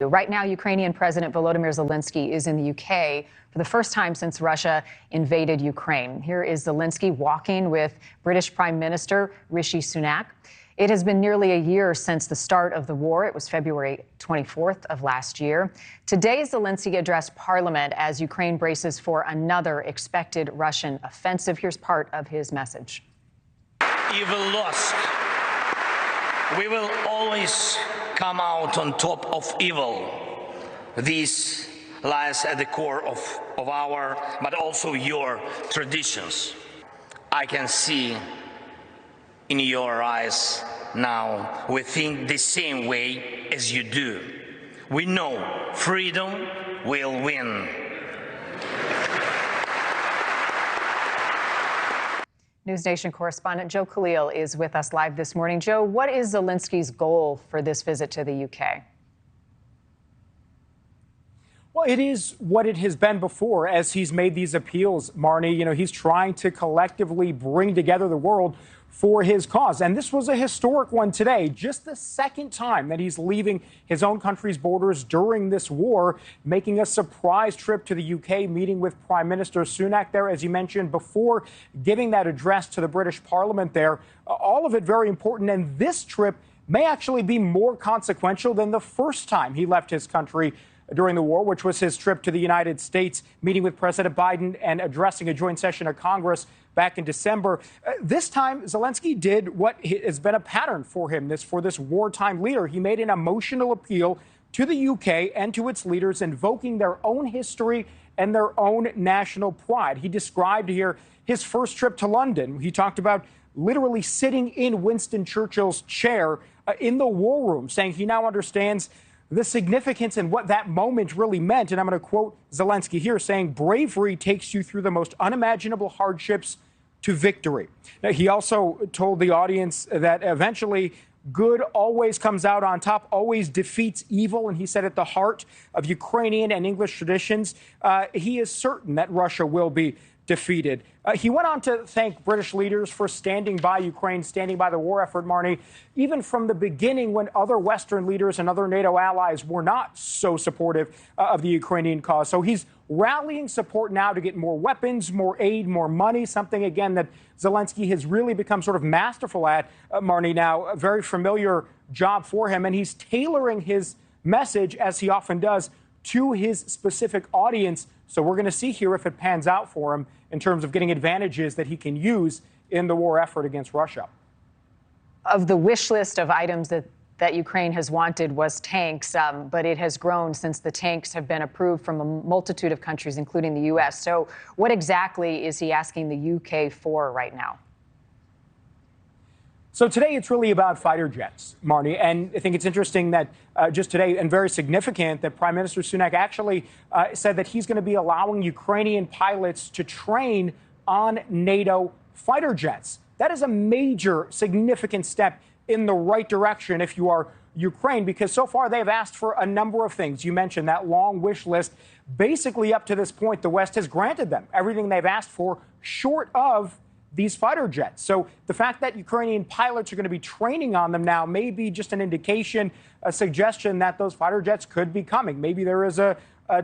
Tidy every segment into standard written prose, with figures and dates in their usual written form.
Right now, Ukrainian President Volodymyr Zelenskyy is in the UK for the first time since Russia invaded Ukraine. Here is Zelenskyy walking with British Prime Minister Rishi Sunak. It has been nearly a year since the start of the war. It was February 24th of last year. Today, Zelenskyy addressed Parliament as Ukraine braces for another expected Russian offensive. Here's part of his message. Evil lost. We will always come out on top of evil. This lies at the core of our, but also your traditions. I can see in your eyes now we think the same way as you do. We know freedom will win. NewsNation correspondent Joe Khalil is with us live this morning. Joe, what is Zelensky's goal for this visit to the UK? Well, it is what it has been before as he's made these appeals, Marni. You know, he's trying to collectively bring together the world for his cause. And this was a historic one today, just the second time that he's leaving his own country's borders during this war, making a surprise trip to the UK, meeting with Prime Minister Sunak there, as you mentioned, before giving that address to the British Parliament there. All of it very important. And this trip may actually be more consequential than the first time he left his country during the war, which was his trip to the United States, meeting with President Biden and addressing a joint session of Congress back in December. This time, Zelenskyy did what has been a pattern for him, for this wartime leader. He made an emotional appeal to the UK and to its leaders, invoking their own history and their own national pride. He described here his first trip to London. He talked about literally sitting in Winston Churchill's chair in the war room, saying he now understands the significance and what that moment really meant. And I'm going to quote Zelenskyy here, saying, "Bravery takes you through the most unimaginable hardships to victory." Now, he also told the audience that eventually good always comes out on top, always defeats evil. And he said at the heart of Ukrainian and English traditions, he is certain that Russia will be defeated. He went on to thank British leaders for standing by Ukraine, standing by the war effort, Marni, even from the beginning when other Western leaders and other NATO allies were not so supportive of the Ukrainian cause. So he's rallying support now to get more weapons, more aid, more money, something, again, that Zelenskyy has really become sort of masterful at, Marni, now, a very familiar job for him. And he's tailoring his message, as he often does, to his specific audience. So we're going to see here if it pans out for him in terms of getting advantages that he can use in the war effort against Russia. Of the wish list of items that Ukraine has wanted was tanks, but it has grown since the tanks have been approved from a multitude of countries, including the U.S. So what exactly is he asking the UK for right now? So today it's really about fighter jets, Marni, and I think it's interesting that just today, and very significant, that Prime Minister Sunak actually said that he's going to be allowing Ukrainian pilots to train on NATO fighter jets. That is a major, significant step in the right direction if you are Ukraine, because so far they've asked for a number of things. You mentioned that long wish list. Basically, up to this point, the West has granted them everything they've asked for, short of these fighter jets. So the fact that Ukrainian pilots are going to be training on them now may be just an indication, a suggestion that those fighter jets could be coming. Maybe there is a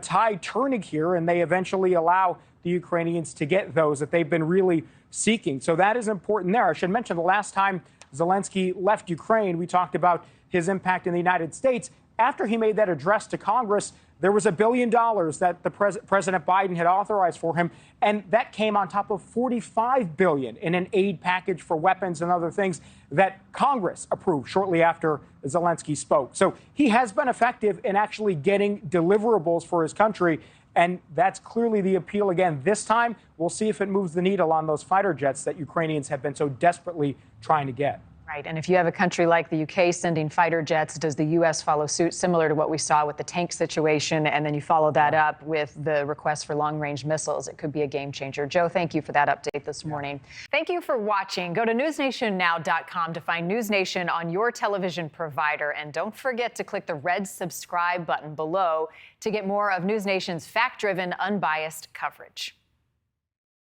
tide turning here and they eventually allow the Ukrainians to get those that they've been really seeking. So that is important there. I should mention the last time Zelenskyy left Ukraine, we talked about his impact in the United States. After he made that address to Congress, there was $1 billion that the President Biden had authorized for him, and that came on top of $45 billion in an aid package for weapons and other things that Congress approved shortly after Zelenskyy spoke. So he has been effective in actually getting deliverables for his country, and that's clearly the appeal again. This time, we'll see if it moves the needle on those fighter jets that Ukrainians have been so desperately trying to get. Right. And if you have a country like the UK sending fighter jets, does the U.S. follow suit, similar to what we saw with the tank situation? And then you follow that up with the request for long-range missiles. It could be a game changer. Joe, thank you for that update this morning. Thank you for watching. Go to newsnationnow.com to find NewsNation on your television provider. And don't forget to click the red subscribe button below to get more of NewsNation's fact-driven, unbiased coverage.